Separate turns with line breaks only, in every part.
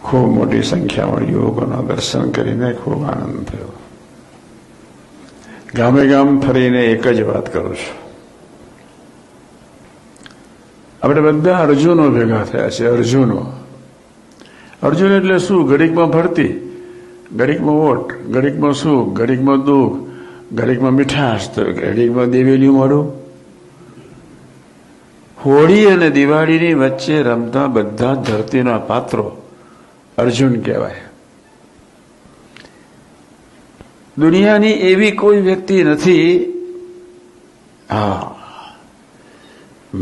ખૂબ મોટી સંખ્યામાં યુવકોના દર્શન કરીને ખૂબ આનંદ થયો. ગામે ગામ ફરીને એક જ વાત કરું છું, આપણે બધા અર્જુનો ભેગા થયા છે. અર્જુન એટલે શું? ઘડીકમાં ભરતી, ઘડીકમાં ઓટ, ઘડીકમાં સુખ, ઘડીકમાં દુઃખ, ઘડીકમાં મીઠાશ, તો ઘડીકમાં દેવેલિયું મોઢું. હોળી અને દિવાળીની વચ્ચે રમતા બધા ધરતીના પાત્રો અર્જુન કહેવાય. દુનિયાની એવી કોઈ વ્યક્તિ નથી,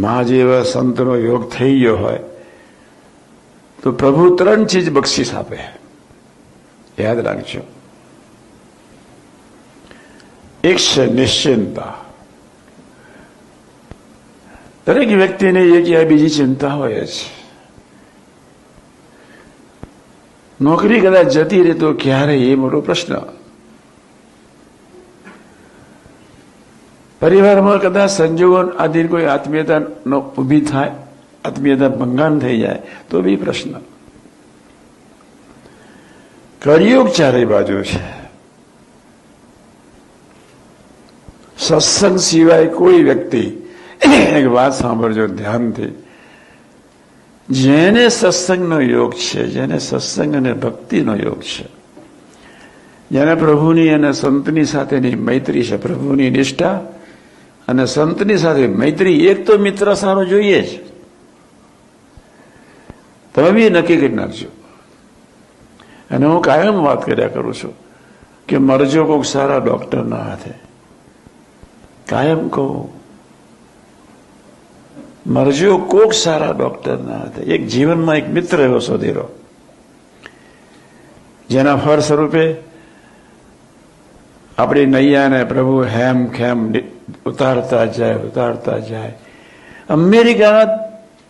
મા જેવા સંતનો યોગ થઈ ગયો હોય તો પ્રભુ 3 ચીજ બક્ષિસ આપે, યાદ રાખજો. એક છે નિશ્ચિંતા. દરેક વ્યક્તિને એક યા બીજી ચિંતા હોય છે. નોકરી કદાચ જતી રહે તો ક્યારે, એ મોટો પ્રશ્ન. પરિવારમાં કદાચ સંજોગો આદિ કોઈ આત્મીયતા ઊભી થાય, આત્મીયતા ભંગાણ થઈ જાય તો બી પ્રશ્ન. કળિયુગ ચારે બાજુ છે. સત્સંગ સિવાય કોઈ વ્યક્તિ, એક વાત સાંભળજો ધ્યાનથી, જેને સત્સંગનો યોગ છે, જેને સત્સંગ અને ભક્તિનો યોગ છે, જેને પ્રભુની અને સંતની સાથેની મૈત્રી છે, પ્રભુની નિષ્ઠા અને સંતની સાથે મૈત્રી, એક તો મિત્ર સારો જોઈએ જ. તમે બી નક્કી કરી નાખજો. અને હું કાયમ વાત કર્યા કરું છું કે મરજો કોઈક સારા ડોક્ટરના હાથે. કાયમ કહું, મરજો કોક સારા ડોક્ટરના હાથે. એક જીવનમાં એક મિત્ર એવો શોધી રહો, જેના ફળ સ્વરૂપે આપણી નૈયાને પ્રભુ હેમ ખેમ ઉતારતા જાય. અમેરિકાના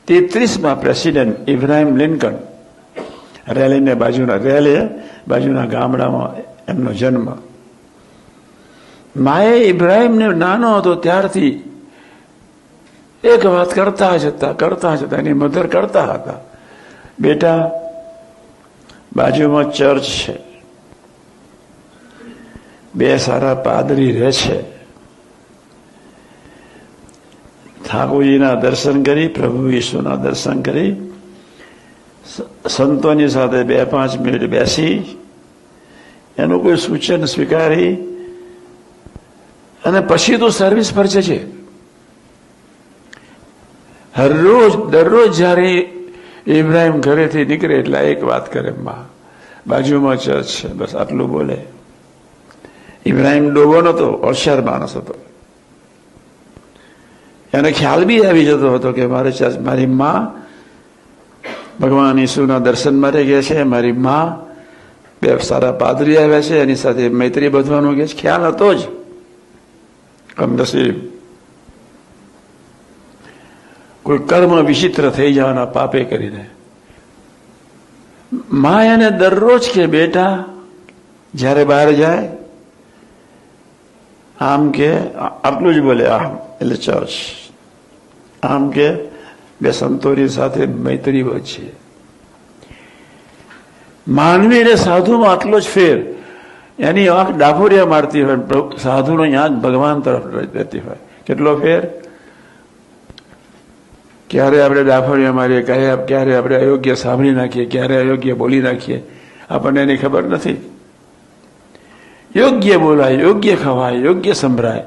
33મા પ્રેસિડેન્ટ ઇબ્રાહિમ લિંકન, બાજુના ગામડામાં એમનો જન્મ. માએ ઇબ્રાહિમને નાનો હતો ત્યારથી એક વાત કરતા જતા, એની મધર કરતા હતા, બેટા બાજુમાં ચર્ચ છે, 2 સારા પાદરી રહે છે, ઠાકોરજીના દર્શન કરી, પ્રભુ ઈસુના દર્શન કરી, સંતોની સાથે 2-5 મિનિટ બેસી, એનું કોઈ સૂચન સ્વીકારી, અને પછી તો સર્વિસ પર જજે. દરરોજ જયારે ઇબ્રાહિમ ઘરેથી નીકળે એટલે એક વાત કરે, માં બાજુમાં ચર્ચ છે, બસ આટલું બોલે. ઇબ્રાહિમ ડોબો નતો, હોશિયાર માણસ હતો. એને ખ્યાલ બી આવી જતો હતો કે મારી માં ભગવાન ઈસુના દર્શન માટે ગયા છે, મારી માં 2 સારા પાદરી આવ્યા છે, એની સાથે મૈત્રી બધવાનું કે ખ્યાલ હતો જ. કમનસીબ કોઈ કર્મ વિચિત્ર થઈ જવાના પાપે કરીને માં એને દરરોજ કે બેટા જ્યારે બહાર જાય આમ કે, આટલું જ બોલે, આમ એટલે ચર્ચ, આમ કે 2 સંતોની સાથે મૈત્રી વચ્ચે. માનવીને સાધુમાં આટલો જ ફેર, એની આંખ ડાફોરિયા મારતી હોય, સાધુનો આંખ ભગવાન તરફ રહેતી હોય. કેટલો ફેર! ક્યારે આપણે ડાફોરિયા મારીએ, ક્યારે આપણે અયોગ્ય સાંભળી નાખીએ, ક્યારે અયોગ્ય બોલી નાખીએ, આપણને એની ખબર નથી. યોગ્ય બોલાય, યોગ્ય ખવાય, યોગ્ય સંભળાય,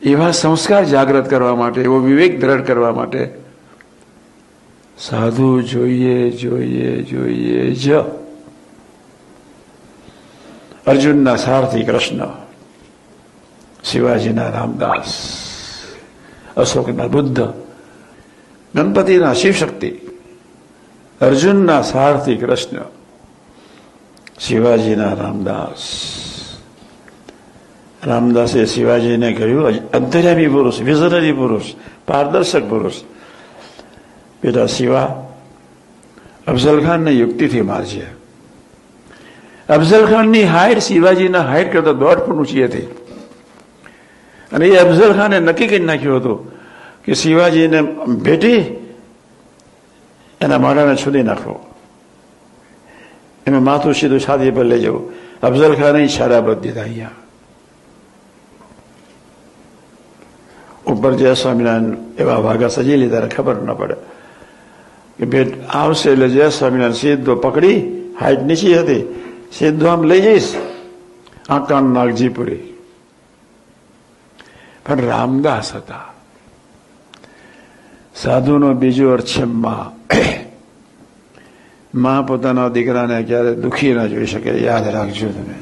એવા સંસ્કાર જાગૃત કરવા માટે, એવો વિવેક દ્રઢ કરવા માટે સાધુ જોઈએ જ. અર્જુનના સારથી કૃષ્ણ, શિવાજીના રામદાસ, અશોકના બુદ્ધ, ગણપતિના શિવશક્તિ. અર્જુનના સારથી કૃષ્ણ, શિવાજીના રામદાસ. રામદાસે શિવાજીને કહ્યું, અંતર્યામી પુરુષ, વિઝનરી પુરુષ, પારદર્શક પુરુષ, બેટા શિવા, અફઝલ ખાનને યુક્તિથી મારજે. અફઝલ ખાનની હાઈટ શિવાજીના હાઈટ કરતા 1.5 ફૂટ ઊંચી હતી, અને એ અફઝલ ખાને નક્કી કરી નાખ્યું હતું કે શિવાજીને ભેટી એના માળાને છોડી નાખવો. એમાં માથું સીધું છાતી પર લઈ જવું. અફઝલ ખાને ઈશારા બધ દીધા. અહીંયા ઉપર જય સ્વામિનારાયણ એવા વાઘા સજી લીધા, ખબર ન પડે કે ભેટ આવશે એટલે જય સ્વામિનારાયણ સીધો પકડી, હાઈટ નીચી હતી, સીધો આમ લઈ જઈશ, આકાન નાગજી પૂરી. પણ રામદાસ હતા. સાધુનો બીજો અર્થ છે માં. માં પોતાના દીકરાને ક્યારે દુઃખી ના જોઈ શકે. યાદ રાખજો તમે.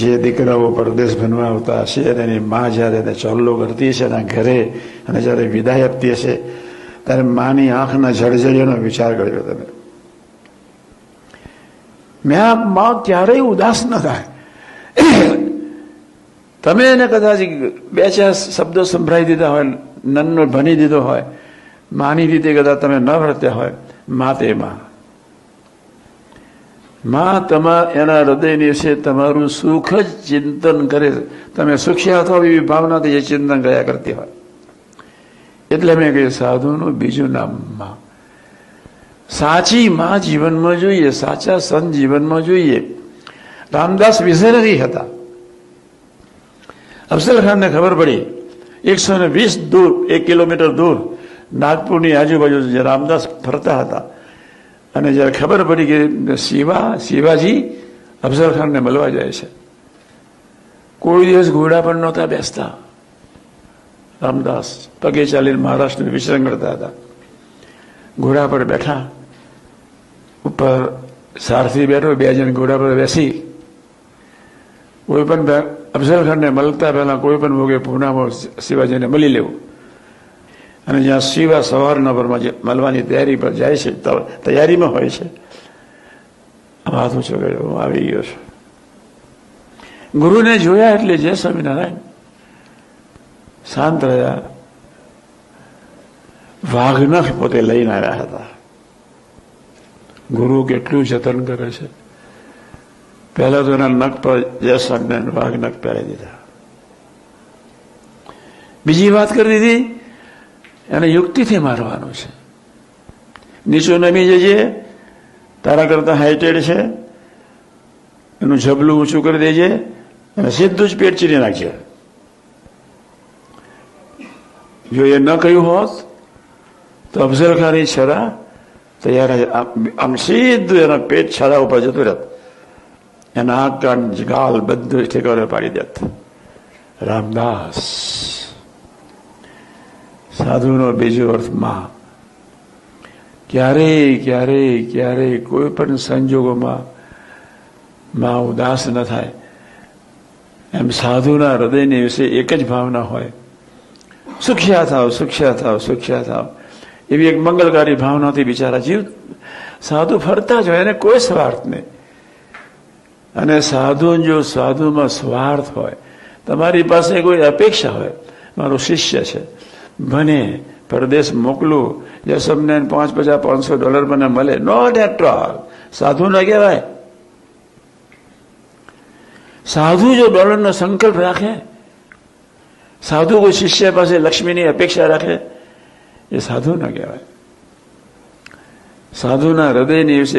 જે દીકરાઓ પરદેશ બનવા આવતા હશે અને એની માં જયારે એને ચોલ્લો કરતી હશે એના ઘરે અને જયારે વિદાય આપતી હશે ત્યારે માની આંખના જળજળિયાનો વિચાર કરજો તમે. માં ક્યારેય ઉદાસ ન થાય. તમે એને કદાચ બે ચાર શબ્દો સંભળાવી દીધા હોય, નન્નો ભણી દીધો હોય, માની રીતે કદાચ તમે ન વર્ત્યા હોય, માં તે માં એના હૃદયની વિશે તમારું સુખ જ ચિંતન કરે. તમે સુખ્યા થો એવી ભાવનાથી એ ચિંતન કર્યા કરતી હોય. એટલે મેં કહ્યું સાધુનું બીજું નામ માં. સાચી માં જીવનમાં જોઈએ, સાચા સંત જીવનમાં જોઈએ. રામદાસ વિઝનરી હતા. અફઝલ ખાનને ખબર પડી 120 દૂર, 1 કિલોમીટર દૂર નાગપુરની આજુબાજુ જે રામદાસ ફરતા હતા અને જયારે ખબર પડી કે શિવાજી અફઝલ ખાનને મળવા જાય છે, કોઈ દિવસ ઘોડા પર નહોતા બેસતા. રામદાસ પગે ચાલીને મહારાષ્ટ્રનું વિચરણ કરતા હતા. ઘોડા પર બેઠા, ઉપર સારથી બેઠો, 2 જણ ઘોડા પર બેસી, કોઈ પણ અફઝલ ખાનને મળતા પહેલા કોઈ પણ ભોગે પૂનામાં શિવાજીને મળી લેવું. અને જ્યાં શિવા સવારના પરમાં મળવાની તૈયારી પર જાય છે, તૈયારીમાં હોય છે, હાથ ઊંચો કર્યો, હું આવી ગયો છું. ગુરુને જોયા એટલે જય સ્વામિનારાયણ. શાંત રહ્યા. વાઘનખ પોતે લઈને આવ્યા હતા. ગુરુ કેટલું જતન કરે છે. પહેલા તો એના નખ પર જય સ્વામિનારાયણ વાઘનખ પહેરી દીધા. બીજી વાત કરી દીધી, એને યુક્તિથી મારવાનું છે. નીચું નમી જજે, તારા કરતા હાઈટેડ છે, એનું જબલું ઊંચું કરી દેજે અને સીધું જ પેટ ચીરી નાખજે. જો એ ન કહ્યું હોત તો અફઝલ ખાની છરા તૈયાર, આમ સીધું એના પેટ છરા ઉપર જતું રહેત. એના આંખ કાન ગાલ બધું ઠેકાણે પાડી દેત. રામદાસ. સાધુનો બીજો અર્થ માં. ક્યારેય કોઈ પણ સંજોગોમાં માં ઉદાસ ન થાય. એમ સાધુના હૃદયની વિશે એક જ ભાવના હોય, સુખ્યા થાવ, સુખ્યા થાવ, સુખ્યા થાવ. એવી એક મંગલકારી ભાવનાથી બિચારા જીવ સાધુ ફરતા જ હોય, એને કોઈ સ્વાર્થ નહીં. અને સાધુમાં સ્વાર્થ હોય, તમારી પાસે કોઈ અપેક્ષા હોય, મારો શિષ્ય છે, ભણે, પરદેશ મોકલું, જે સમને $500-500 મને મળે, નોટ એટ ઓલ. સાધુ ના કહેવાય. સાધુ જો ડોલરનો સંકલ્પ રાખે, સાધુ કોઈ શિષ્ય પાસે લક્ષ્મીની અપેક્ષા રાખે, એ સાધુ ના કહેવાય. સાધુના હૃદયની વિશે